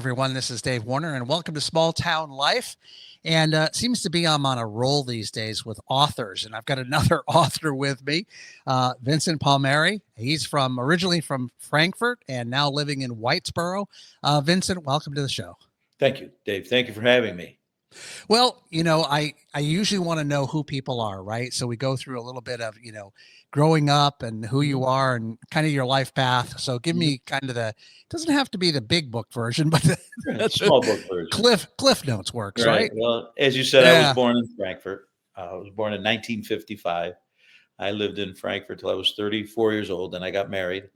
everyone. This is Dave Warner, and welcome to Small Town Life. And it seems to be I'm on a roll these days with authors, and I've got another author with me, Vincent Palmieri. He's originally from Frankfort and now living in Whitesboro. Vincent, welcome to the show. Thank you, Dave. Thank you for having me. Well, I usually want to know who people are, right? So we go through a little bit of, growing up and who you are and kind of your life path. So give me kind of doesn't have to be the big book version, but the small book version. Cliff Notes works, right? Well, as you said, I was born in Frankfort. I was born in 1955. I lived in Frankfort till I was 34 years old. Then I got married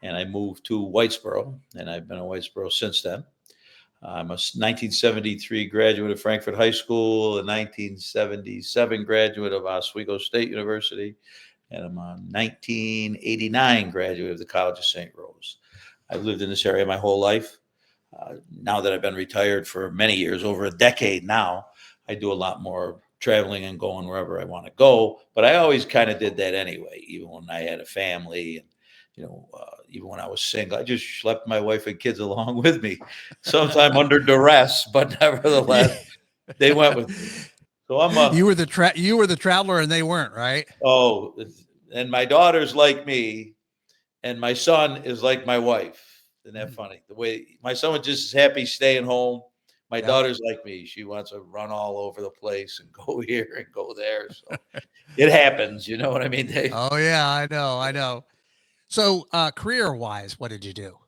and I moved to Whitesboro, and I've been in Whitesboro since then. I'm a 1973 graduate of Frankfort High School, a 1977 graduate of Oswego State University, and I'm a 1989 graduate of the College of St. Rose. I've lived in this area my whole life. Now that I've been retired for many years, over a decade now, I do a lot more traveling and going wherever I want to go. But I always kind of did that anyway, even when I had a family and even when I was single. I just schlepped my wife and kids along with me, sometimes under duress, but nevertheless, they went with me. So you were the traveler and they weren't, right? Oh, and my daughter's like me, and my son is like my wife. Isn't that funny? The way my son was just as happy staying home. My daughter's like me. She wants to run all over the place and go here and go there. So it happens. You know what I mean, Dave? Oh, yeah, I know. So career-wise, what did you do?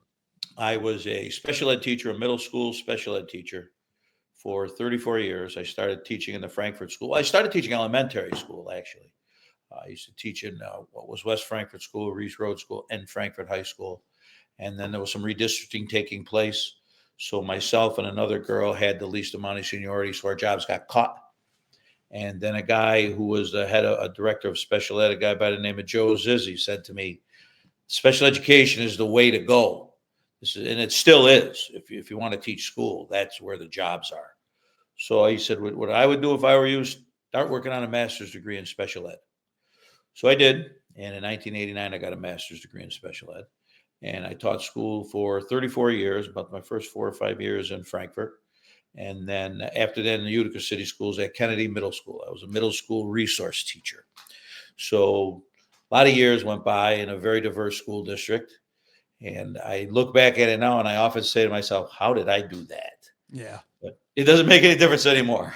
I was a special ed teacher, a middle school special ed teacher for 34 years. I started teaching in the Frankfort School. I started teaching elementary school, actually. I used to teach in what was West Frankfort School, Reese Road School, and Frankfort High School. And then there was some redistricting taking place. So myself and another girl had the least amount of seniority, so our jobs got caught. And then a guy who was the head of a director of special ed, a guy by the name of Joe Zizzi, said to me, special education is the way to go. And it still is. If you want to teach school, that's where the jobs are. So he said, what I would do if I were you, start working on a master's degree in special ed. So I did. And in 1989, I got a master's degree in special ed. And I taught school for 34 years, about my first 4 or 5 years in Frankfort. And then after that in the Utica City Schools at Kennedy Middle School. I was a middle school resource teacher. So a lot of years went by in a very diverse school district. And I look back at it now and I often say to myself, how did I do that? Yeah. But it doesn't make any difference anymore.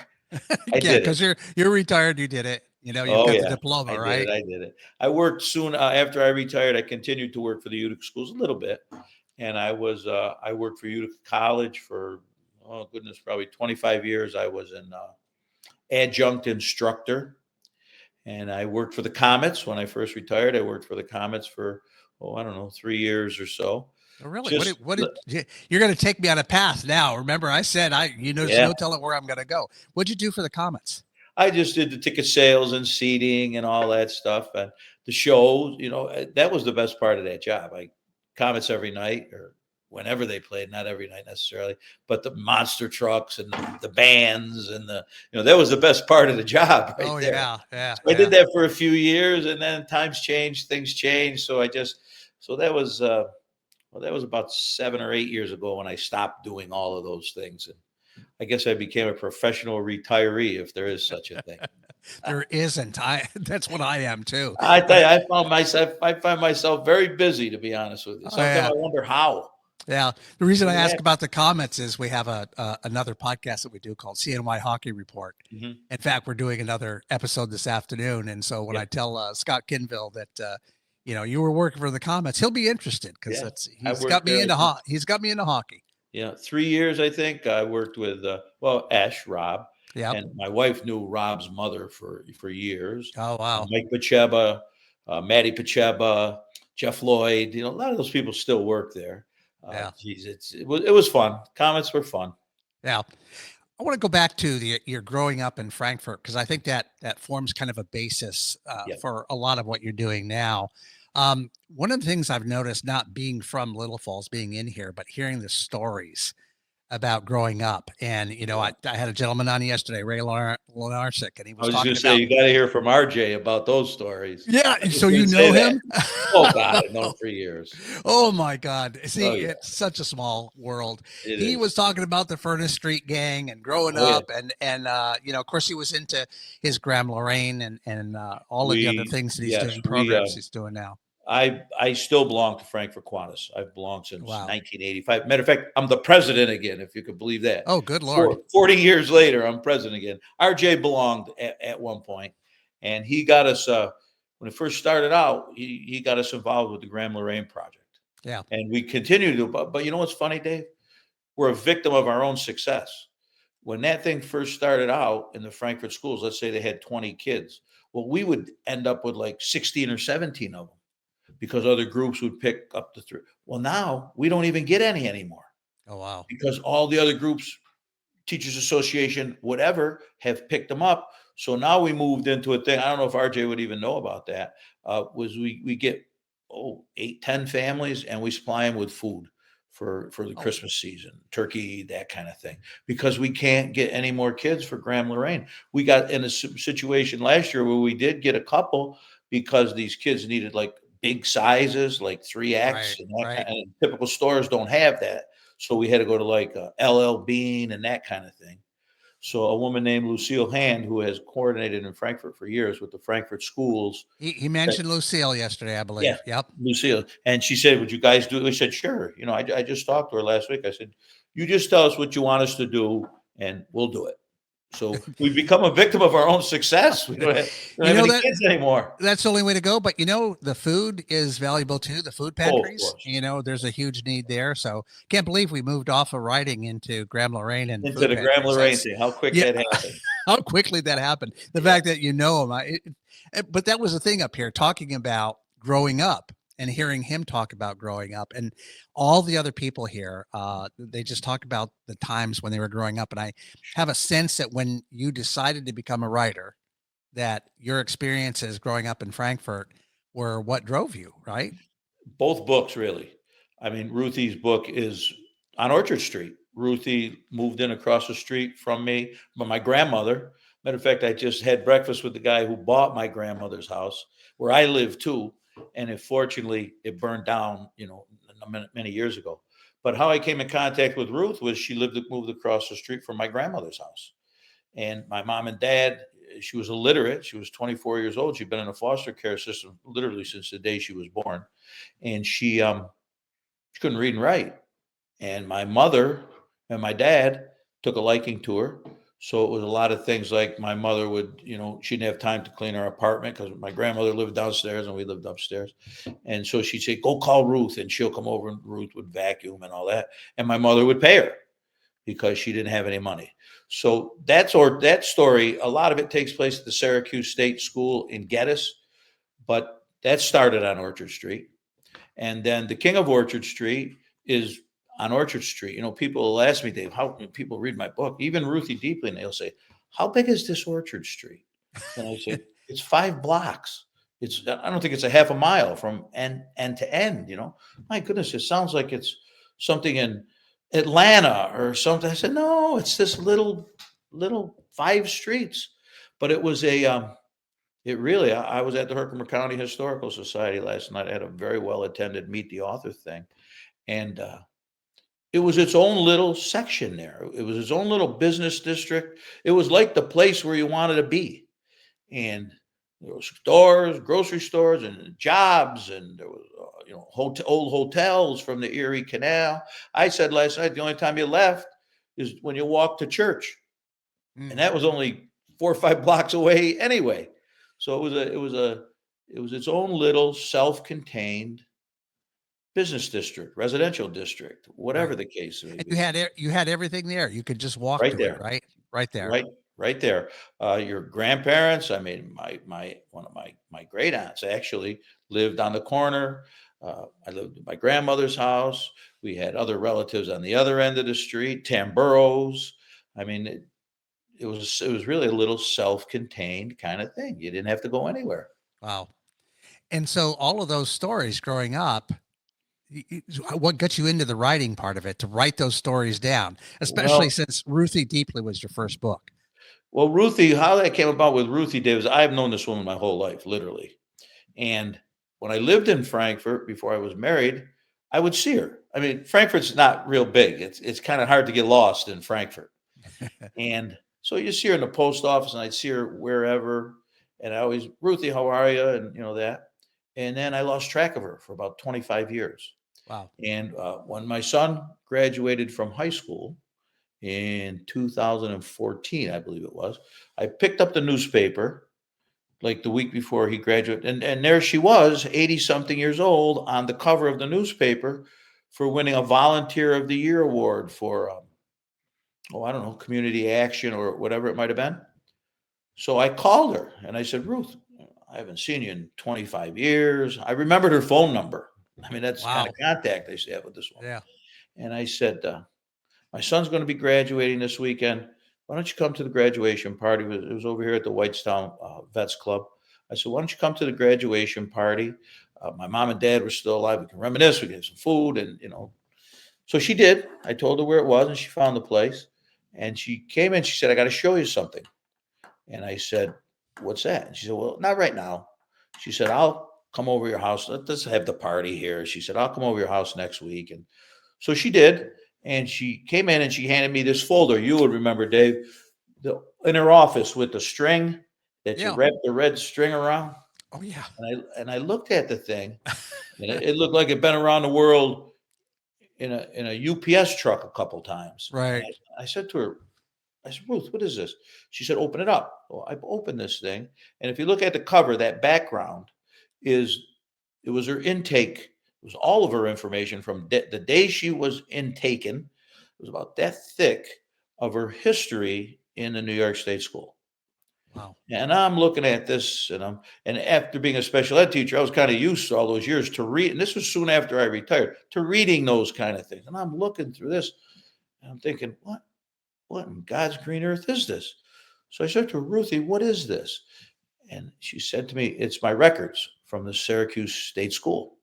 I did because you're retired. You did it. You've got the diploma, right? I did it. I worked soon after I retired. I continued to work for the Utica schools a little bit. And I worked for Utica College for, probably 25 years. I was an adjunct instructor. And I worked for the Comets when I first retired. I worked for the Comets for, 3 years or so. Oh, really? You're going to take me on a path now. Remember, I said, no telling where I'm going to go. What'd you do for the Comets? I just did the ticket sales and seating and all that stuff. And the shows, that was the best part of that job. Comets every night or whenever they played, not every night necessarily, but the monster trucks and the bands and that was the best part of the job. Right there. Yeah. So I did that for a few years, and then times changed, things changed. So that was about 7 or 8 years ago when I stopped doing all of those things. And I guess I became a professional retiree, if there is such a thing. There isn't. That's what I am too. I find myself very busy, to be honest with you. Sometimes I wonder how. Yeah. The reason I ask about the Comets is we have another podcast that we do called CNY Hockey Report. Mm-hmm. In fact, we're doing another episode this afternoon. And so when I tell Scott Kinville that, you were working for the Comets, he'll be interested because he's got me into hockey. Yeah. 3 years, I think. I worked with, Rob. Yeah. And my wife knew Rob's mother for years. Oh, wow. Mike Pacheba, Matty Pacheba, Jeff Lloyd. A lot of those people still work there. It was fun. Comets were fun. Yeah. I want to go back to your growing up in Frankfort, because I think that forms kind of a basis for a lot of what you're doing now. One of the things I've noticed, not being from Little Falls, being in here, but hearing the stories about growing up. And, I had a gentleman on yesterday, Ray Lenarsic, and he I was was just talking going to say, about, you got to hear from RJ about those stories. yeah. I was So going you to say know that. him? Oh God, I've known him for years. Oh my God. See, Oh yeah, it's such a small world. it He is. was talking about the Furnace Street Gang and growing Oh yeah, up and of course he was into his Graham Lorraine and all of the other we things that he's yes doing, we. programs he's doing now. I still belong to Frankfort Qantas. I've belonged since Wow. 1985. Matter of fact, I'm the president again, if you could believe that. Oh, good Lord. 40 years later, I'm president again. RJ belonged at one point, and he got us, when it first started out, he got us involved with the Graham Lorraine Project. Yeah. And we continue to, but you know what's funny, Dave? We're a victim of our own success. When that thing first started out in the Frankfurt schools, let's say they had 20 kids, well, we would end up with like 16 or 17 of them because other groups would pick up the three. Well, now we don't even get any anymore Oh, wow. because all the other groups, Teachers Association, whatever, have picked them up. So now we moved into a thing. I don't know if RJ would even know about that. Was we get 8, 10 families and we supply them with food for the Oh, Christmas season, turkey, that kind of thing, because we can't get any more kids for Graham Lorraine. We got in a situation last year where we did get a couple because these kids needed like big sizes, like 3X, right. and that Right. kind. And typical stores don't have that. So we had to go to like LL Bean and that kind of thing. So a woman named Lucille Hand, who has coordinated in Frankfurt for years with the Frankfurt schools, He said, mentioned Lucille yesterday, I yeah, believe. Yep. Lucille. And she said, would you guys do it? We said, sure. I just talked to her last week. I said, you just tell us what you want us to do and we'll do it. So we've become a victim of our own success. We don't You have know any that kids anymore. that's the only way to go. But the food is valuable too. The food Oh, of pantries, course. there's a huge need there. So can't believe we moved off of writing into Graham Lorraine and Into food the Graham pantries. Lorraine That's thing. How quick yeah, that happened. how quickly that happened. The Yeah. fact that you know him, but that was the thing up here talking about growing up and hearing him talk about growing up and all the other people here. They just talk about the times when they were growing up, and I have a sense that when you decided to become a writer that your experiences growing up in Frankfurt were what drove you, right? Both books, really. I mean, Ruthie's book is on Orchard Street. Ruthie moved in across the street from me, but my grandmother. Matter of fact, I just had breakfast with the guy who bought my grandmother's house, where I live too. And fortunately, it burned down, many years ago. But how I came in contact with Ruth was she moved across the street from my grandmother's house. And my mom and dad, she was illiterate. She was 24 years old. She'd been in a foster care system literally since the day she was born, and she couldn't read and write. And my mother and my dad took a liking to her. So it was a lot of things like my mother would, she didn't have time to clean our apartment because my grandmother lived downstairs and we lived upstairs. And so she'd say, go call Ruth, and she'll come over and Ruth would vacuum and all that. And my mother would pay her because she didn't have any money. So that story, a lot of it takes place at the Syracuse State School in Geddes, but that started on Orchard Street. And then the King of Orchard Street is on Orchard Street. People will ask me, Dave, how people read my book, even Ruthie Deeply, and they'll say, how big is this Orchard Street? And I say, it's 5 blocks. I don't think it's a half a mile from end to end. My goodness, it sounds like it's something in Atlanta or something. I said, no, it's this little 5 streets. But it was it really, I was at the Herkimer County Historical Society last night. I had a very well attended meet the author thing. And it was its own little section there. It was its own little business district. It was like the place where you wanted to be. And there were stores, grocery stores, and jobs, and there was, old hotels from the Erie Canal. I said last night, the only time you left is when you walked to church, and Mm, that was only 4 or 5 blocks away anyway. So it was its own little self-contained business district, residential district, right. whatever the case may And be. you had everything there. You could just walk Right to it, there, right? Right there. right, right there. Your grandparents. I mean, my one of my great aunts actually lived on the corner. I lived at my grandmother's house. We had other relatives on the other end of the street, Tamburros. I mean, it was really a little self-contained kind of thing. You didn't have to go anywhere. Wow. And so all of those stories growing up, what got you into the writing part of it, to write those stories down, especially Well, since Ruthie Deeply was your first book? well, Ruthie, how that came about with Ruthie Davis, I've known this woman my whole life, literally. And when I lived in Frankfurt before I was married, I would see her. I mean, Frankfurt's not real big. It's kind of hard to get lost in Frankfurt. And so you see her in the post office, and I'd see her wherever. And I always, Ruthie, how are you? And that. And then I lost track of her for about 25 years. Wow. And when my son graduated from high school in 2014, I believe it was, I picked up the newspaper like the week before he graduated. And there she was, 80 something years old, on the cover of the newspaper for winning a Volunteer of the Year award for, I don't know, community action or whatever it might have been. So I called her and I said, Ruth, I haven't seen you in 25 years. I remembered her phone number. I mean, that's the kind of Wow. contact I used to have with this woman. Yeah. And I said, my son's going to be graduating this weekend. Why don't you come to the graduation party? It was over here at the Whitestown Vets Club. I said, why don't you come to the graduation party? My mom and dad were still alive. We can reminisce. We can have some food. And, so she did. I told her where it was, and she found the place. And she came in. She said, I got to show you something. And I said, what's that? And she said, well, not right now. She said, I'll come over your house. Let's have the party here. She said, I'll come over your house next week. And so she did. And she came in and she handed me this folder. You would remember, Dave, in her office with the string that you Yeah. wrap the red string around. Oh yeah. And I looked at the thing, and it looked like it'd been around the world in a UPS truck a couple times. And Right. I said to her, I said, Ruth, what is this? She said, open it up. Well, I opened this thing. And if you look at the cover, that background it was her intake. It was all of her information from the day she was intaken. It was about that thick of her history in the New York State School. Wow. And I'm looking at this, and after being a special ed teacher, I was kind of used to all those years to read. And this was soon after I retired, to reading those kind of things. And I'm looking through this, and I'm thinking, what in God's green earth is this? So I said to her, Ruthie, what is this? And she said to me, it's my records from the Syracuse State School.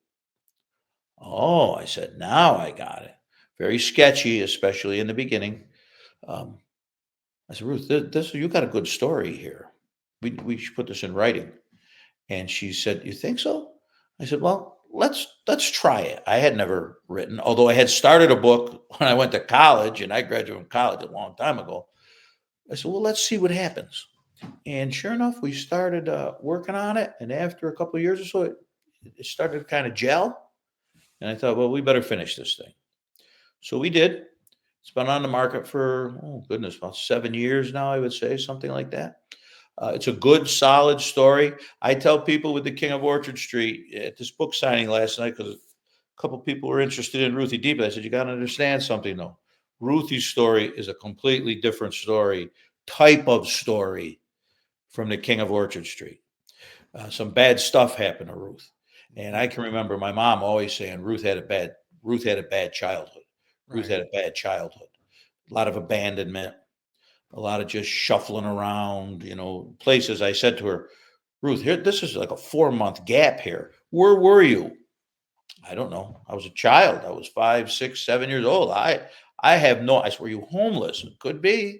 Oh, I said, now I got it. Very sketchy, especially in the beginning. Um, I said, Ruth, this you got a good story here. We should put this in writing. And she said, you think so? I said, well, let's try it. I had never written, although I had started a book when I went to college, and I graduated from college a long time ago. I said, well, let's see what happens. And sure enough, we started working on it. And after a couple of years or so, it started to kind of gel. And I thought, well, we better finish this thing. So we did. It's been on the market for, oh goodness, about 7 years now, I would say, something like that. It's a good, solid story. I tell people with the King of Orchard Street at this book signing last night, because a couple of people were interested in Ruthie Deeply. I said, you got to understand something, though. Ruthie's story is a completely different story, type of story from the King of Orchard Street. Some bad stuff happened to Ruth. And I can remember my mom always saying Ruth had a bad childhood. Ruth Right. had a bad childhood. A lot of abandonment, a lot of just shuffling around, places. I said to her, Ruth, here, this is like a 4-month gap here. Where were you? I don't know. I was a child. I was 5, 6, 7 years old. I have no. I said, were you homeless? Could be.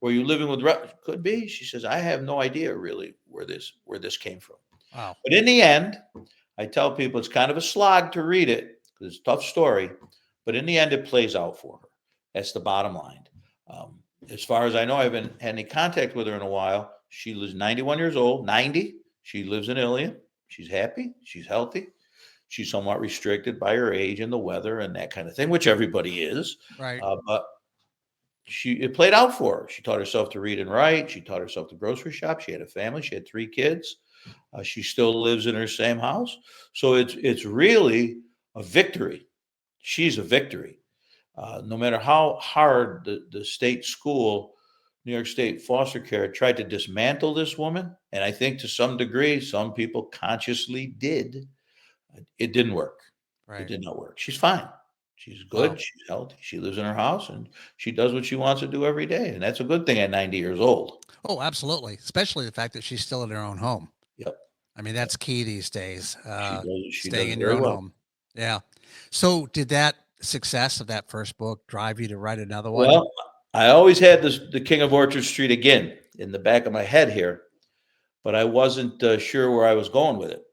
Were you living with? Could be. She says, I have no idea really where this came from. Wow. But in the end, I tell people it's kind of a slog to read it because it's a tough story. But in the end, it plays out for her. That's the bottom line. As far as I know, I haven't had any contact with her in a while. She lives 91 years old, 90. She lives in Ilion. She's happy. She's healthy. She's somewhat restricted by her age and the weather and that kind of thing, which everybody is. Right. But it played out for her. She taught herself to read and write. She taught herself to grocery shop. She had a family. She had 3 kids. She still lives in her same house. So it's really a victory. She's a victory. No matter how hard the state school, New York State foster care, tried to dismantle this woman, and I think to some degree, some people consciously did, it didn't work. It Right. did not work. She's fine. She's Wow. good. She's healthy. She lives in her house, and she does what she wants to do every day. And that's a good thing at 90 years old. Oh, absolutely. Especially the fact that she's still in her own home. Yep. I mean, Yep. that's key these days. She Staying does in your very own well. home. Yeah. So did that success of that first book drive you to write another one? Well, I always had the King of Orchard Street again in the back of my head here, but I wasn't sure where I was going with it.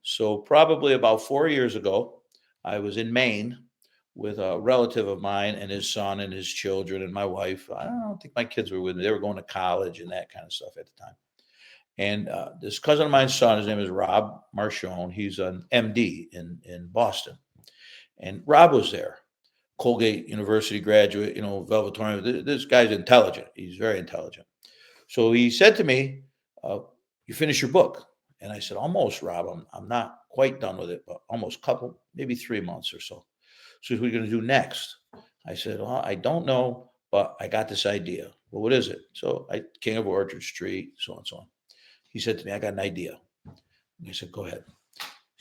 So probably about 4 years ago, I was in Maine with a relative of mine and his son and his children and my wife. I don't think my kids were with me. They were going to college and that kind of stuff at the time. And this cousin of mine's son, his name is Rob Marchone. He's an MD in Boston. And Rob was there, Colgate University graduate, valedictorian. This guy's intelligent. He's very intelligent. So he said to me, "You finished your book?" And I said, "Almost, Rob. I'm not quite done with it, but almost couple, maybe 3 months or so." So what are you going to do next? I said, "Well, I don't know, but I got this idea." "Well, what is it?" So King of Orchard Street, so on and so on. He said to me, "I got an idea." And I said, "Go ahead.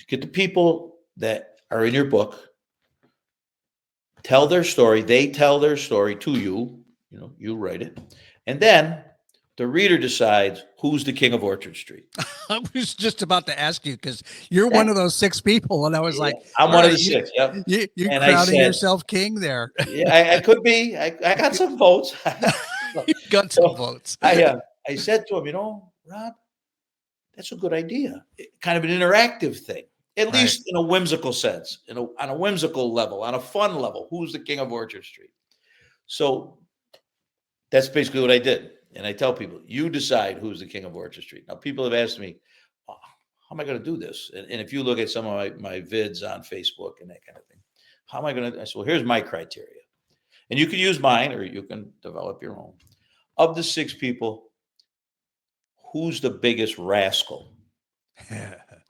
Get the people that are in your book, tell their story. They tell their story to you. You write it. And then the reader decides who's the King of Orchard Street." I was just about to ask you because you're Yeah, one of those six people, and I was yeah. like, I'm "All one of the right, six. Yep. you And I crowning said, yourself king there. yeah, I could be. I got some votes. You got some So votes." I said to him, Rob, that's a good idea. Kind of an interactive thing, at Right. least in a whimsical sense, on a whimsical level, on a fun level. Who's the King of Orchard Street? So that's basically what I did. And I tell people, you decide who's the King of Orchard Street. Now, people have asked me, "Oh, how am I going to do this?" And if you look at some of my vids on Facebook and that kind of thing, how am I going to? I said, well, here's my criteria. And you can use mine or you can develop your own. Of the six people, who's the biggest rascal?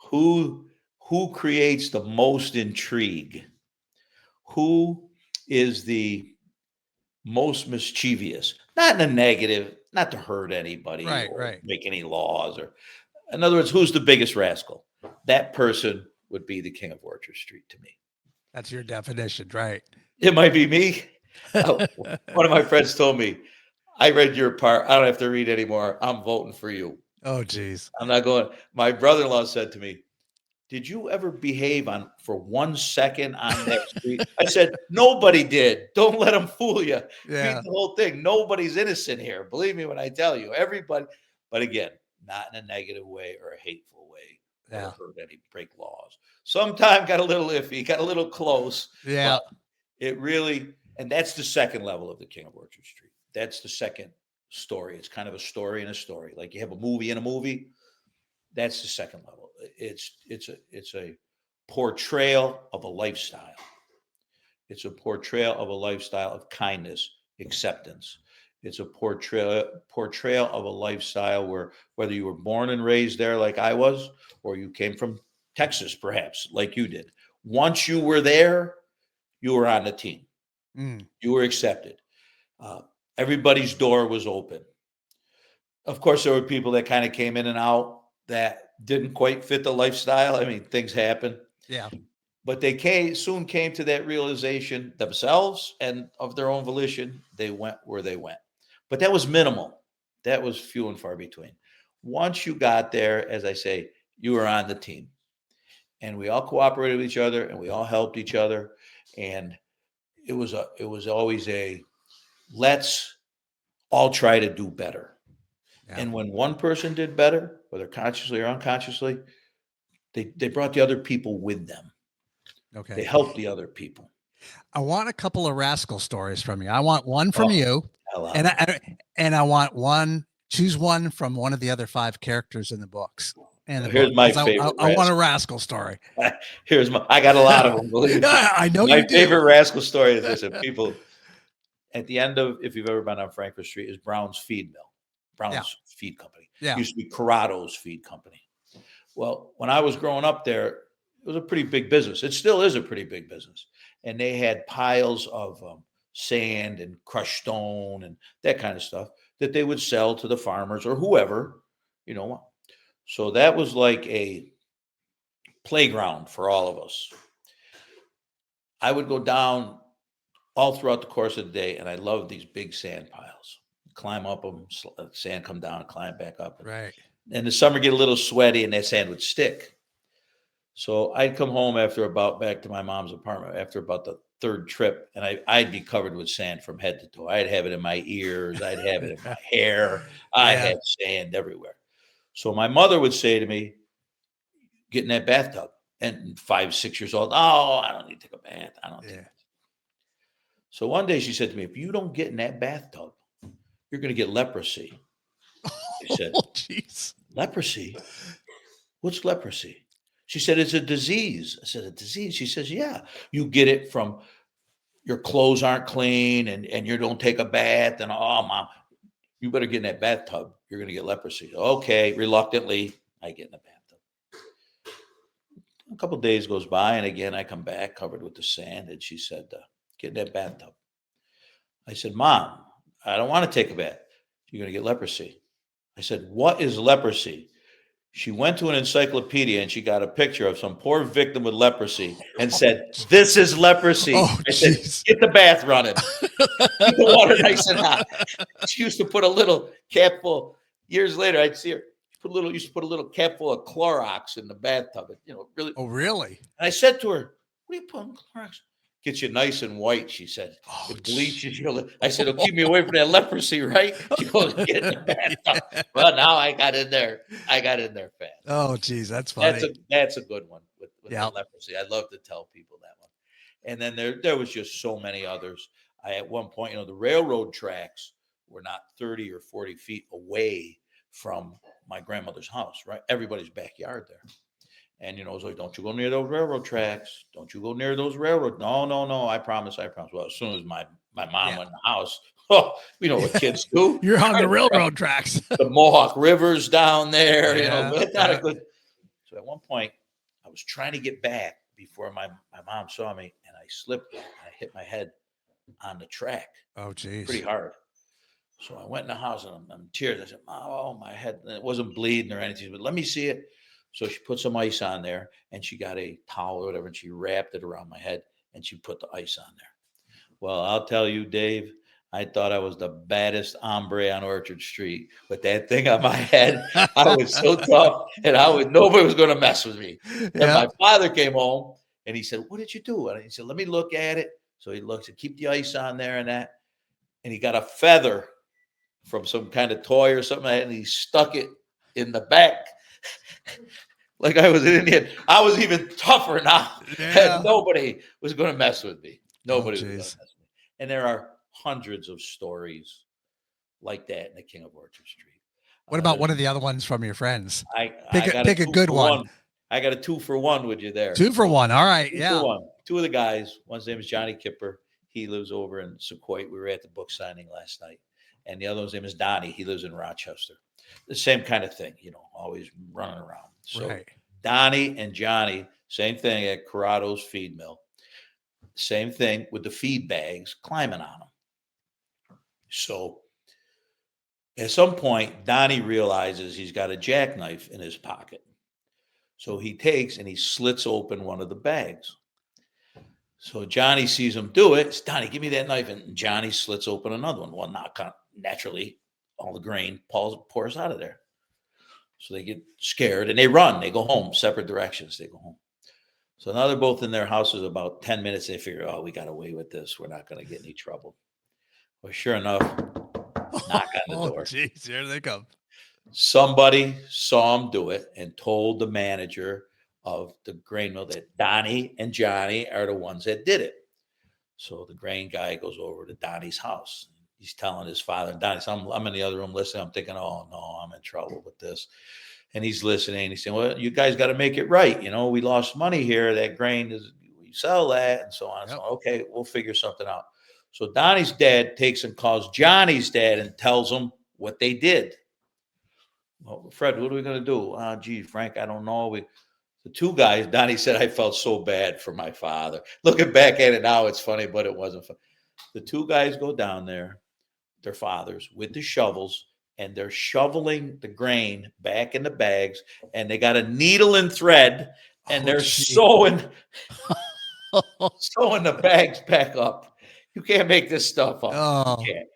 Who who creates the most intrigue? Who is the most mischievous? Not in a negative, not to hurt anybody Right, or right. make any laws or in other words, who's the biggest rascal? That person would be the King of Orchard Street to me. That's your definition, right? It might be me. One of my friends told me, "I read your part. I don't have to read anymore. I'm voting for you." Oh, geez. I'm not going. My brother-in-law said to me, "Did you ever behave on for 1 second on that street?" I said, "Nobody did. Don't let them fool you. Read Yeah, the whole thing. Nobody's innocent here. Believe me when I tell you. Everybody." But again, not in a negative way or a hateful way or yeah, hurt any break laws. Sometime got a little iffy, got a little close, yeah. but it really, and that's the second level of the King of Orchard Street. That's the second story. It's kind of a story in a story. Like you have a movie in a movie. That's the second level. It's a portrayal of a lifestyle. It's a portrayal of a lifestyle of kindness, acceptance. It's a portrayal of a lifestyle where whether you were born and raised there like I was, or you came from Texas, perhaps like you did. Once you were there, you were on the team. Mm, You were accepted. Uh, Everybody's door was open. Of course, there were people that kind of came in and out that didn't quite fit the lifestyle. I mean, things happen, yeah. but they soon came to that realization themselves and of their own volition. They went where they went, but that was minimal. That was few and far between. Once you got there, as I say, you were on the team, and we all cooperated with each other, and we all helped each other, and it was always a let's all try to do better. Yeah. And when one person did better, whether consciously or unconsciously, they brought the other people with them. They Okay. helped the other people. I want a couple of rascal stories from you. I want one from Oh, you, allow and me. I want one. Choose one from one of the other five characters in the books. In the book, Here's my because favorite I want a rascal. rascal story. I got a lot of them, believe me. Yeah, I know My you do. favorite rascal story is this. And people at the end of, if you've ever been on Frankfort Street, is Brown's Feed Mill, Yeah, Brown's Feed Company. yeah. Used to be Corrado's Feed Company. Well, when I was growing up there, it was a pretty big business. It still is a pretty big business. And they had piles of sand and crushed stone and that kind of stuff that they would sell to the farmers or whoever, you know. So that was like a playground for all of us. I would go down all throughout the course of the day, and I loved these big sand piles. Climb up them, sand come down, climb back up. Right. And the summer get a little sweaty, and that sand would stick. So I'd come home back to my mom's apartment after about the third trip, and I'd be covered with sand from head to toe. I'd have it in my ears. I'd have it in my hair. I Yeah. had sand everywhere. So my mother would say to me, get in that bathtub. And 5, 6 years old, oh, I don't need to take a bath. I don't take a bath. So one day she said to me, if you don't get in that bathtub, you're going to get leprosy. I said, Oh, jeez. leprosy? What's leprosy? She said, it's a disease. I said, a disease? She says, yeah. You get it from your clothes aren't clean and you don't take a bath. And, oh, mom, you better get in that bathtub. You're going to get leprosy. Okay. Reluctantly, I get in the bathtub. A couple of days goes by, and again, I come back covered with the sand. And she said, get in that bathtub. I said, Mom, I don't want to take a bath. You're going to get leprosy. I said, what is leprosy? She went to an encyclopedia and she got a picture of some poor victim with leprosy and said, this is leprosy. Oh, I said, get the bath running. Keep the water nice and hot. She used to put a little cap full. Years later, I'd see her used to put a little cap full of Clorox in the bathtub. Really. Oh, really? And I said to her, what are you putting Clorox? Gets you nice and white, she said. Oh, it bleaches you. I said, it'll keep me away from that leprosy, right? She goes, get in the bathtub. Yeah. Well, now I got in there fast. Oh, geez, that's funny. That's a good one with Yeah. the leprosy. I love to tell people that one. And then there was just so many others. At one point, the railroad tracks were not 30 or 40 feet away from my grandmother's house, right? Everybody's backyard there. And, it was like, don't you go near those railroad tracks. Don't you go near those railroad. No, I promise. Well, as soon as my mom went in the house, what kids do. You're on the railroad tracks. The Mohawk River's down there, Yeah, not a good. So at one point, I was trying to get back before my mom saw me, and I slipped and I hit my head on the track. Oh, geez. Pretty hard. So I went in the house and I'm in tears. I said, oh, my head. And it wasn't bleeding or anything, but let me see it. So she put some ice on there and she got a towel or whatever and she wrapped it around my head and she put the ice on there. Well, I'll tell you, Dave, I thought I was the baddest hombre on Orchard Street with that thing on my head. I was so tough and nobody was going to mess with me. And my father came home and he said, what did you do? And he said, let me look at it. So he looked and keep the ice on there and that. And he got a feather from some kind of toy or something and he stuck it in the back. Like I was an Indian. I was even tougher now. Yeah. Nobody was going to mess with me. Nobody was going to mess with me. And there are hundreds of stories like that in the King of Orchard Street. What about one of the other ones from your friends? Pick a good one. I got a 2-for-1 with you there. 2-for-1. All right. 2-for-1. Two of the guys. One's name is Johnny Kipper. He lives over in Sequoia. We were at the book signing last night. And the other one's name is Donnie. He lives in Rochester. The same kind of thing, always running around. So right. Donnie and Johnny, same thing at Corrado's feed mill. Same thing with the feed bags, climbing on them. So at some point, Donnie realizes he's got a jackknife in his pocket. So he takes and he slits open one of the bags. So Johnny sees him do it. It's, Donnie, give me that knife. And Johnny slits open another one. Well, naturally, all the grain pours out of there. So they get scared and they run. They go home, separate directions. They go home. So now they're both in their houses about 10 minutes. They figure, we got away with this. We're not going to get any trouble. Well, sure enough, knock on the door. Geez, here they come. Somebody saw him do it and told the manager of the grain mill that Donnie and Johnny are the ones that did it. So the grain guy goes over to Donnie's house. He's telling his father and Donnie, so I'm in the other room listening. I'm thinking, oh, no, I'm in trouble with this. And he's listening. He's saying, well, you guys got to make it right. We lost money here. That grain we sell that and so on. Yep. So, okay, we'll figure something out. So Donnie's dad takes and calls Johnny's dad and tells him what they did. Well, Fred, what are we going to do? Gee, Frank, I don't know. The two guys, Donnie said, I felt so bad for my father. Looking back at it now, it's funny, but it wasn't fun. The two guys go down there, their fathers, with the shovels, and they're shoveling the grain back in the bags, and they got a needle and thread, and they're sewing the bags back up. You can't make this stuff up. Oh. You can't.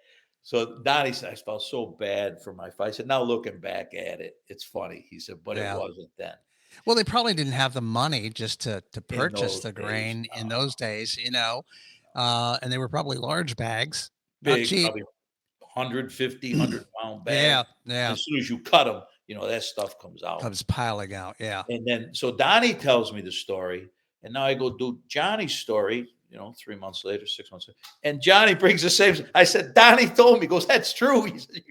So Donnie said, I felt so bad for my father. I said, now looking back at it, it's funny. He said, but it wasn't then. Well, they probably didn't have the money just to In purchase those the days. grain in those days, and they were probably large bags, not Big, cheap. probably 150, 100-pound bag. Yeah, yeah, As soon as you cut them, that stuff comes out. comes piling out. Yeah, And then, so Donnie tells me the story, and now I go do Johnny's story, 3 months later, 6 months later, and Johnny brings the same. I said, Donnie told me, he goes, that's true. He said,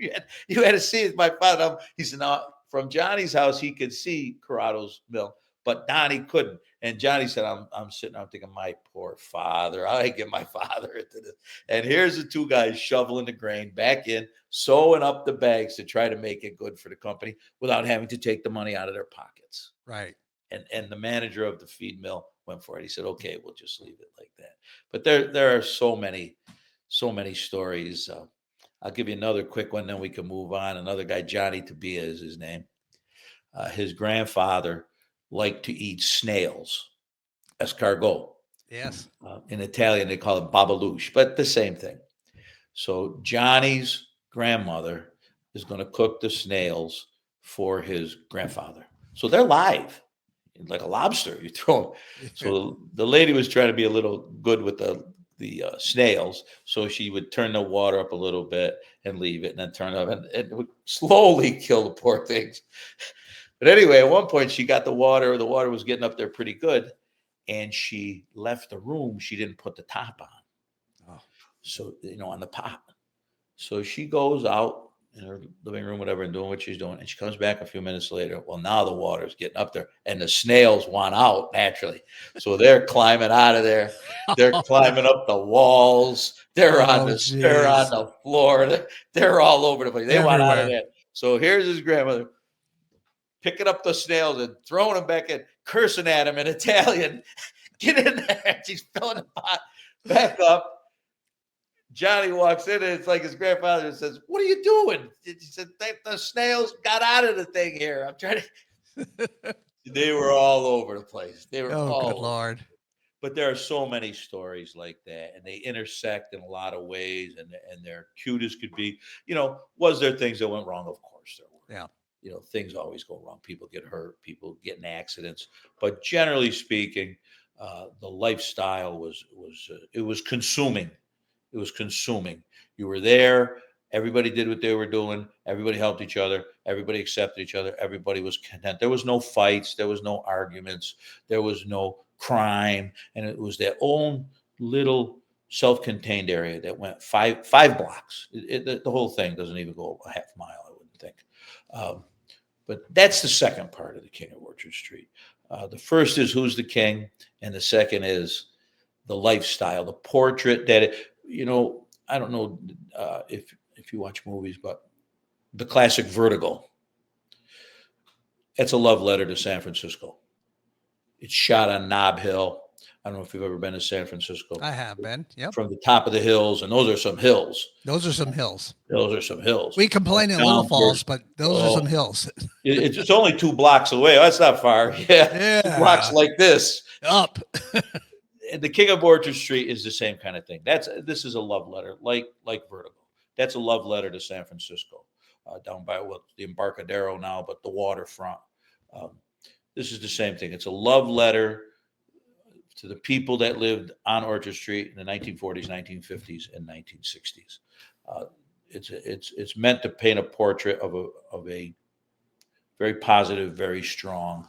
you had to see it, my father. He said, now, from Johnny's house, he could see Corrado's mill, but Donnie couldn't. And Johnny said, I'm sitting there, I'm thinking, my poor father. I get my father into this. And here's the two guys shoveling the grain back in, sewing up the bags to try to make it good for the company without having to take the money out of their pockets. right. And the manager of the feed mill went for it. He said, okay, we'll just leave it like that. But there are so many stories. I'll give you another quick one, then we can move on. Another guy, Johnny Tabia is his name. His grandfather liked to eat snails, escargot. Yes. In Italian, they call it babalouche, but the same thing. So Johnny's grandmother is going to cook the snails for his grandfather. So they're live, like a lobster. You throw them. So the lady was trying to be a little good with the snails. So she would turn the water up a little bit and leave it, and then turn it up, and it would slowly kill the poor things. But anyway, at one point she got the water. The water was getting up there pretty good, and she left the room. She didn't put the top on. Oh. So, on the pot. So she goes out in her living room, whatever, and doing what she's doing. And she comes back a few minutes later. Well, now the water's getting up there, and the snails want out naturally. So they're climbing out of there. They're climbing up the walls. They're on the floor. They're all over the place. They want out of there. So here's his grandmother picking up the snails and throwing them back in, cursing at him in Italian. Get in there. She's filling the pot back up. Johnny walks in, and it's like his grandfather says, what are you doing? He said, the snails got out of the thing here. I'm trying to. They were all over the place. They were all good Lord. But there are so many stories like that, and they intersect in a lot of ways, and they're cute as could be. Was there things that went wrong? Of course there were. Yeah. Things always go wrong. People get hurt. People get in accidents. But generally speaking, the lifestyle was consuming. It was consuming. You were there. Everybody did what they were doing. Everybody helped each other. Everybody accepted each other. Everybody was content. There was no fights. There was no arguments. There was no crime. And it was their own little self-contained area that went five blocks. The whole thing doesn't even go a half mile, I wouldn't think. But that's the second part of the King of Orchard Street. The first is who's the king, and the second is the lifestyle, the portrait that I don't know if you watch movies, but the classic Vertigo. It's a love letter to San Francisco. It's shot on Nob Hill. I don't know if you've ever been to San Francisco. I have been. Yep. From the top of the hills, and those are some hills. Those are some hills. Those are some hills. We complain in Little Falls, but those are some hills. It's only 2 blocks away. That's not far. Yeah. 2 blocks like this. Up. And the King of Orchard Street is the same kind of thing. This is a love letter, like Vertigo. That's a love letter to San Francisco, down by the Embarcadero now, but the waterfront. This is the same thing. It's a love letter to the people that lived on Orchard Street in the 1940s, 1950s, and 1960s. It's meant to paint a portrait of a very positive, very strong,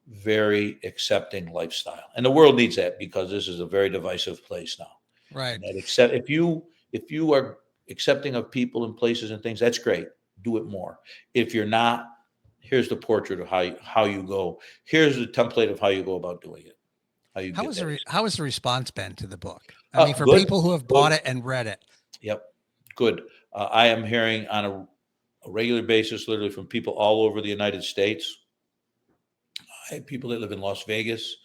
very accepting lifestyle, and the world needs that because this is a very divisive place now. Right. Except if you are accepting of people and places and things, that's great. Do it more. If you're not, here's the portrait of how you go. Here's the template of how you go about doing it. How has the response been to the book? I mean, for good, people who have bought it and read it. Yep, good. I am hearing on a regular basis, literally from people all over the United States. I have people that live in Las Vegas,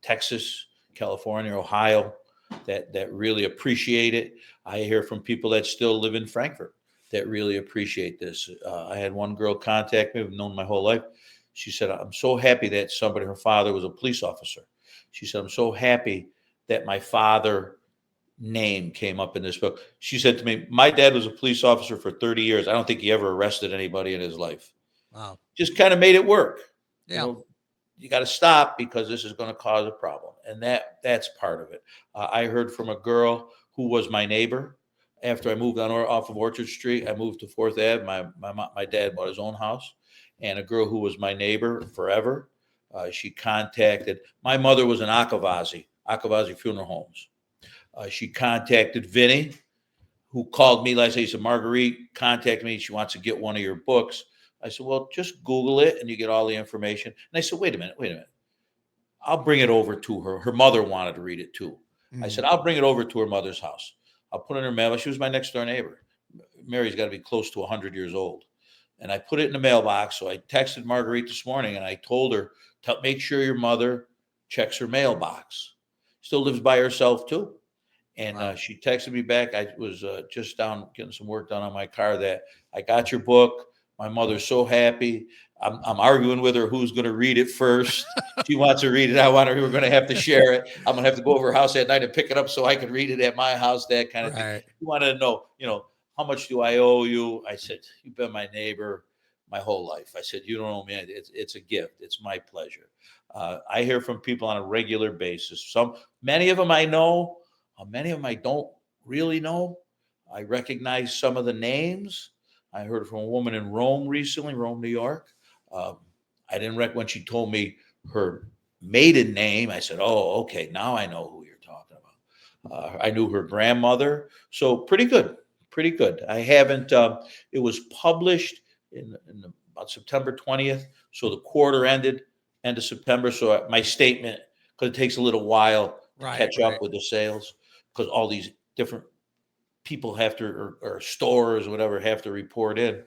Texas, California, Ohio, that really appreciate it. I hear from people that still live in Frankfort that really appreciate this. I had one girl contact me, I've known my whole life. She said, I'm so happy that her father was a police officer. She said, I'm so happy that my father name came up in this book. She said to me, my dad was a police officer for 30 years. I don't think he ever arrested anybody in his life. Wow. Just kind of made it work. Yeah. You got to stop because this is going to cause a problem. And that's part of it. I heard from a girl who was my neighbor. After I moved off of Orchard Street, I moved to 4th Ave. My dad bought his own house, and a girl who was my neighbor forever, she contacted, my mother was in Akavazi Funeral Homes. She contacted Vinny, who called me last night. He said, Marguerite contacted me. She wants to get one of your books. I said, well, just Google it and you get all the information. And I said, wait a minute. I'll bring it over to her. Her mother wanted to read it too. I said, I'll bring it over to her mother's house. I'll put it in her mail. She was my next door neighbor. Mary's got to be close to 100 years old. And I put it in the mailbox. So I texted Marguerite this morning and I told her, make sure your mother checks her mailbox. Still lives by herself too. And she texted me back. I was just down getting some work done on my car that I got your book. My mother's so happy. I'm arguing with her who's going to read it first. She wants to read it. We're going to have to share it. I'm going to have to go over her house at night and pick it up so I can read it at my house, that kind of thing. You want to know, how much do I owe you? I said, you've been my neighbor my whole life. I said, you don't owe me. It's a gift. It's my pleasure. I hear from people on a regular basis. Many of them I know. Many of them I don't really know. I recognize some of the names. I heard from a woman in Rome recently, New York. I didn't when she told me her maiden name. I said, oh, okay, now I know who you're talking about. I knew her grandmother. So pretty good. I haven't, it was published in about September 20th. So the quarter ended end of September. So my statement, because it takes a little while to catch up with the sales, because all these different people have to, or stores or whatever, have to report in.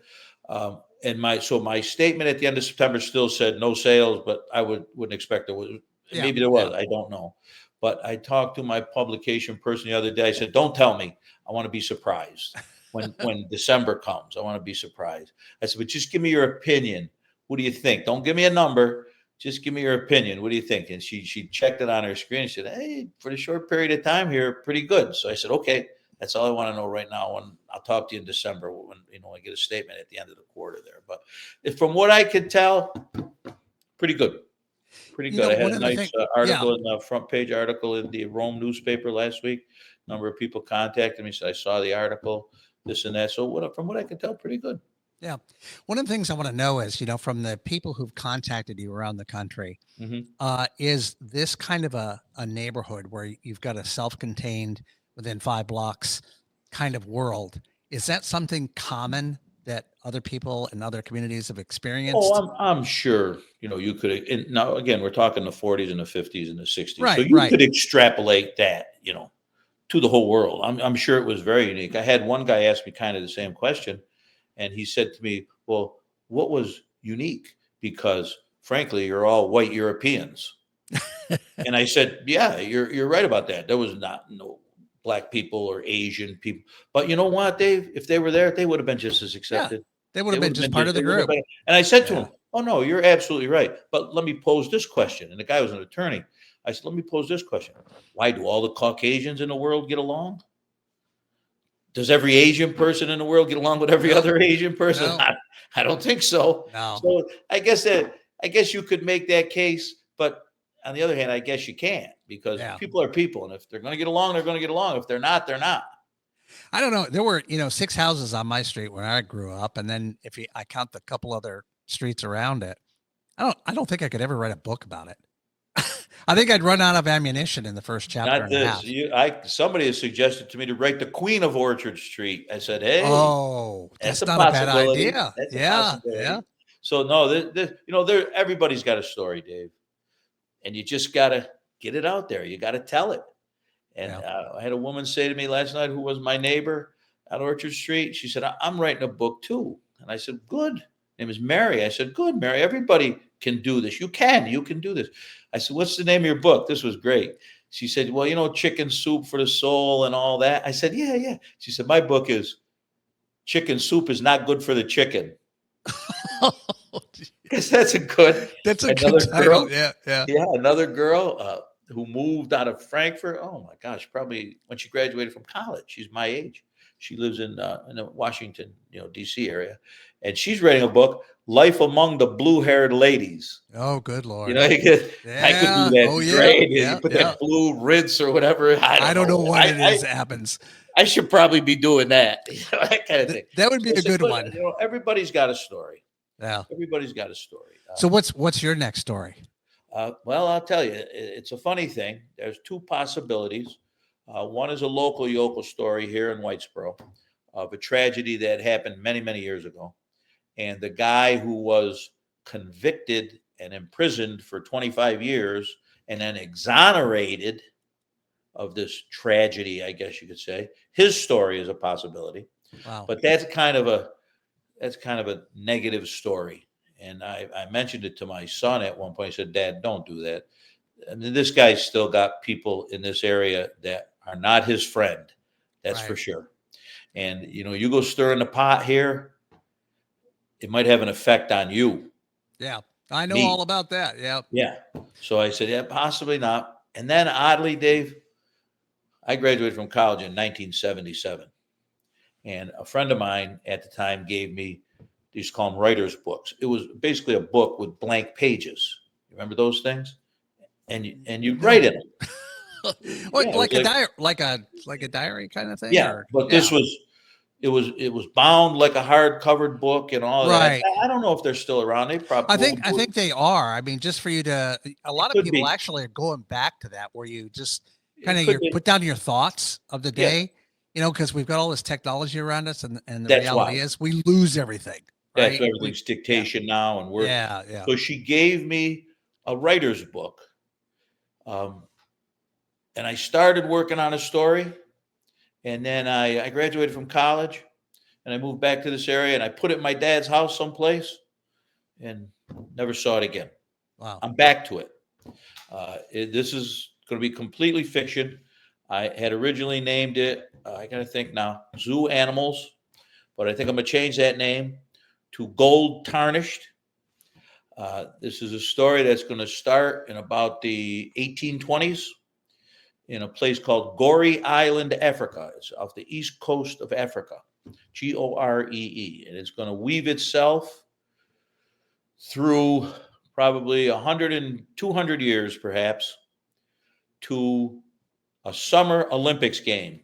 And my statement at the end of September still said no sales, but I wouldn't expect there was. Maybe there was. I don't know. But I talked to my publication person the other day. I said, don't tell me. I want to be surprised when December comes. I want to be surprised. I said, but just give me your opinion. What do you think? Don't give me a number. Just give me your opinion. What do you think? And she checked it on her screen and said, hey, for the short period of time here, pretty good. So I said, okay, that's all I want to know right now. And I'll talk to you in December when I get a statement at the end of the quarter there. But from what I could tell, pretty good. Pretty good. I had a nice article in the front page article in the Rome newspaper last week. A number of people contacted me, said I saw the article, this and that. So from what I can tell, pretty good. Yeah. One of the things I want to know is, from the people who've contacted you around the country, is this kind of a neighborhood where you've got a self-contained within 5 blocks kind of world? Is that something common that other people in other communities have experienced? Oh, I'm sure, you could, and now again, we're talking the 40s and the 50s and the 60s. Right, so you could extrapolate that, to the whole world. I'm sure it was very unique. I had one guy ask me kind of the same question. And he said to me, well, what was unique? Because frankly, you're all white Europeans. And I said, yeah, you're right about that. There was no black people or Asian people. But you know what, Dave? If they were there, they would have been just as accepted. Yeah, they would have been just part of the group. And I said to him, oh, no, you're absolutely right. But let me pose this question. And the guy was an attorney. I said, let me pose this question. Why do all the Caucasians in the world get along? Does every Asian person in the world get along with every other Asian person? No. I don't think so. No. So I guess you could make that case, but on the other hand, I guess you can't, because people are people, and if they're going to get along, they're going to get along. If they're not, they're not. I don't know. There were 6 houses on my street where I grew up, and then if I count the couple other streets around it, I don't think I could ever write a book about it. I think I'd run out of ammunition in the first chapter. Not this. Somebody has suggested to me to write The Queen of Orchard Street. I said, hey, that's not a bad idea. Yeah. So no, everybody's got a story, Dave, and you just got to get it out there. You got to tell it. And I had a woman say to me last night, who was my neighbor at Orchard Street. She said, I'm writing a book too. And I said, good. Her name is Mary. I said, good, Mary. Everybody can do this. You can do this. I said, what's the name of your book? This was great. She said, well, Chicken Soup for the Soul and all that. I said, yeah. She said, my book is Chicken Soup is Not Good for the Chicken. Because that's a good title. Yeah. Another girl who moved out of Frankfort. Oh my gosh, probably when she graduated from college. She's my age. She lives in the Washington, D.C. area, and she's writing a book, Life Among the Blue-Haired Ladies. Oh, good Lord. I could do that. Oh, yeah. Great. Yeah. You put that blue rinse or whatever. I don't know what it is that happens. I should probably be doing that. That kind of thing. That would be a good one. Everybody's got a story. Yeah. Everybody's got a story. So what's your next story? Well, I'll tell you, it's a funny thing. There's two possibilities. One is a local yokel story here in Whitesboro of a tragedy that happened many, many years ago. And the guy who was convicted and imprisoned for 25 years and then exonerated of this tragedy, I guess you could say, his story is a possibility. Wow. But that's kind of a negative story. And I mentioned it to my son at one point. I said, Dad, don't do that. I mean, this guy's still got people in this area that are not his friend. That's for sure. And, you go stir in the pot here, it might have an effect on you. Yeah. I know all about that. Yeah. Yeah. So I said, yeah, possibly not. And then oddly, Dave, I graduated from college in 1977. And a friend of mine at the time gave me, they used to call them writer's books. It was basically a book with blank pages. You remember those things? And you'd write in them. Like a diary kind of thing? Yeah. But this was, it was bound like a hard covered book and all that. I don't know if they're still around. They probably. I think they are. I mean, just for you to, a lot of people actually are going back to that, where you just kind of put down your thoughts of the day, because we've got all this technology around us, and the reality is we lose everything. Right? That's everything's dictation now, and we're yeah. So she gave me a writer's book, and I started working on a story. And then I graduated from college, and I moved back to this area, and I put it in my dad's house someplace and never saw it again. Wow. I'm back to it. This is going to be completely fiction. I had originally named it, I got to think now, Zoo Animals, but I think I'm going to change that name to Gold Tarnished. This is a story that's going to start in about the 1820s. In a place called Goree Island, Africa. It's off the east coast of Africa, Goree. And it's going to weave itself through probably 100 and 200 years, perhaps, to a summer Olympics game,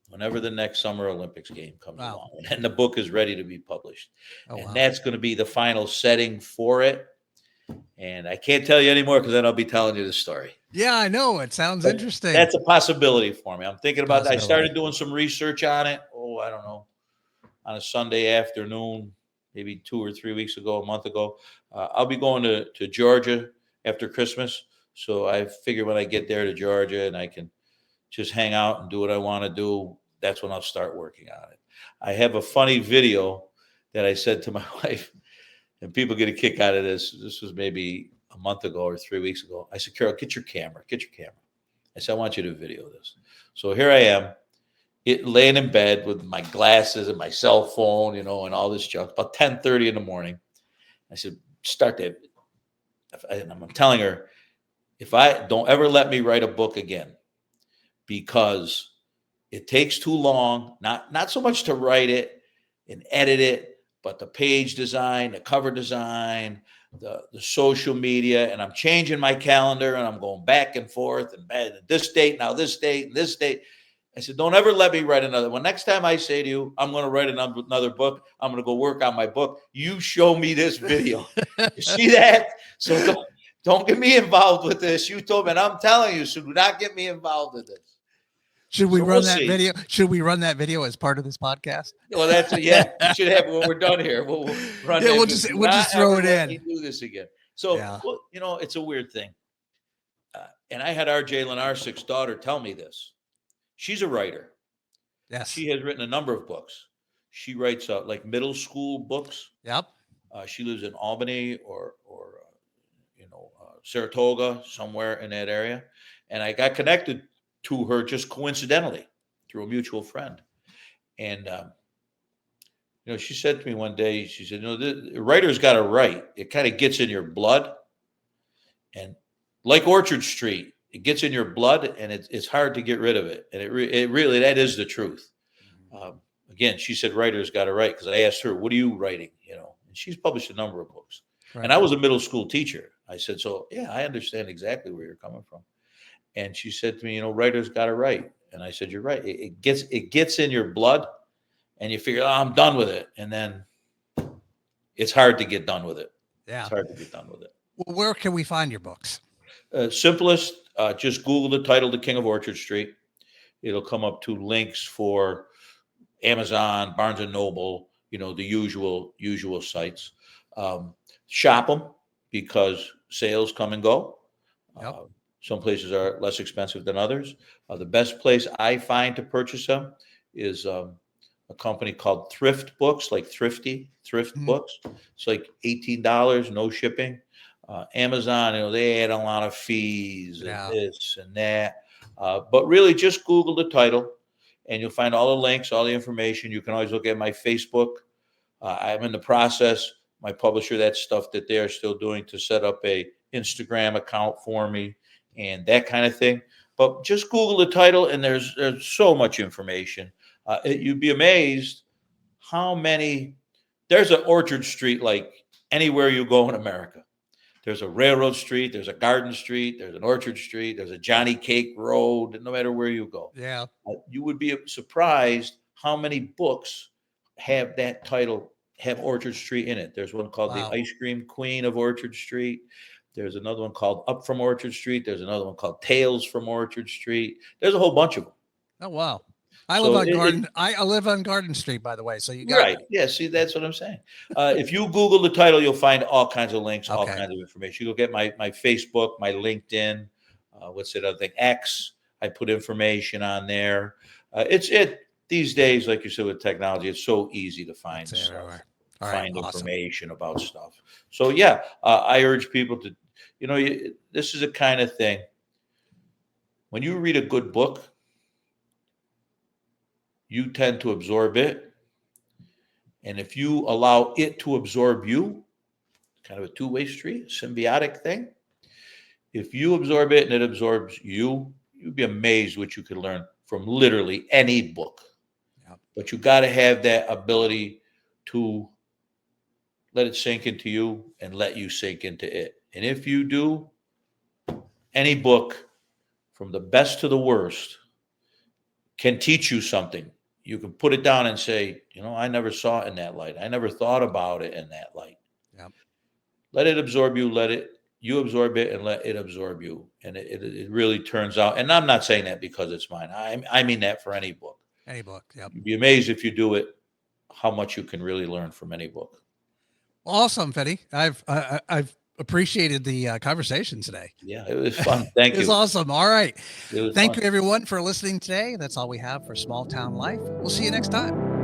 whenever the next summer Olympics game comes along. And the book is ready to be published. That's going to be the final setting for it. And I can't tell you anymore because then I'll be telling you the story. Yeah, I know. It sounds interesting. That's a possibility for me. I'm thinking about that. I started doing some research on it. I don't know, on a Sunday afternoon, maybe 2 or 3 weeks ago, a month ago. I'll be going to Georgia after Christmas. So I figure when I get there to Georgia and I can just hang out and do what I want to do, that's when I'll start working on it. I have a funny video that I said to my wife, and people get a kick out of this. This was maybe a month ago or 3 weeks ago. I said, Carol, get your camera. I said, I want you to video this. So here I am, laying in bed with my glasses and my cell phone, and all this junk, about 10:30 in the morning. I said, start that. And I'm telling her, if I don't ever let me write a book again, because it takes too long, not so much to write it and edit it, but the page design, the cover design, the social media, and I'm changing my calendar and I'm going back and forth and this date, now this date, and this date. I said, don't ever let me write another one. Next time I say to you, I'm going to write another book, I'm going to go work on my book, you show me this video. You see that? So don't get me involved with this. You told me, and I'm telling you, so do not get me involved with this. Should we run that video? Should we run that video as part of this podcast? Well, you should have it when we're done here. We'll run. Yeah, we'll just throw it in. Do this again. So, it's a weird thing. And I had R.J. Lenarsik's daughter tell me this. She's a writer. Yes. She has written a number of books. She writes like middle school books. Yep. She lives in Albany or Saratoga, somewhere in that area. And I got connected to her just coincidentally through a mutual friend. And, she said to me one day, she said, the writer's got to write. It kind of gets in your blood. And like Orchard Street, it gets in your blood and it's hard to get rid of it. And it really, that is the truth. again, she said, writers got to write. Cause I asked her, what are you writing? You know, and she's published a number of books. Right. And I was a middle school teacher. I said, so yeah, I understand exactly where you're coming from. And she said to me, you know, writers got to write. And I said, you're right. It gets in your blood and you figure, oh, I'm done with it. And then it's hard to get done with it. Yeah. It's hard to get done with it. Well, where can we find your books? Simplest, just Google the title, The King of Orchard Street. It'll come up to links for Amazon, Barnes and Noble, you know, the usual sites. Shop them because sales come and go. Yep. Some places are less expensive than others. The best place I find to purchase them is a company called Thrift Books, like Thrift Books. It's like $18, no shipping. Amazon, you know, they add a lot of fees and this and that. But really just Google the title and you'll find all the links, all the information. You can always look at my Facebook. I'm in the process, my publisher, that stuff that they're still doing to set up a Instagram account for me and that kind of thing. But just Google the title and there's so much information. You'd be amazed how many, there's an Orchard Street like anywhere you go in America. There's a Railroad Street, there's a Garden Street, there's an Orchard Street, there's a Johnny Cake Road, no matter where you go. Yeah. You would be surprised how many books have that title, have Orchard Street in it. There's one called The Ice Cream Queen of Orchard Street. There's another one called Up from Orchard Street. There's another one called Tales from Orchard Street. There's a whole bunch of them. Oh, wow. I live on Garden Street, by the way. So you got right. Yeah. See, that's what I'm saying. If you Google the title, you'll find all kinds of links, all kinds of information. You'll get my Facebook, my LinkedIn, what's that other thing? X. I put information on there. These days, like you said, with technology, it's so easy to find stuff, find information about stuff. So yeah, I urge people to, you know, this is a kind of thing. When you read a good book, you tend to absorb it. And if you allow it to absorb you, kind of a two-way street, symbiotic thing. If you absorb it and it absorbs you, you'd be amazed what you can learn from literally any book. Yeah. But you got to have that ability to let it sink into you and let you sink into it. And if you do, any book, from the best to the worst, can teach you something. You can put it down and say, you know, I never saw it in that light. I never thought about it in that light. Yep. Let it absorb you. You absorb it and let it absorb you. And it really turns out, and I'm not saying that because it's mine. I mean that for any book. Any book, yep. You'd be amazed if you do it, how much you can really learn from any book. Awesome, Fetty. I've appreciated the conversation today. Yeah, it was fun. Thank you. It was awesome. All right. Thank you, everyone, for listening today. That's all we have for Small Town Life. We'll see you next time.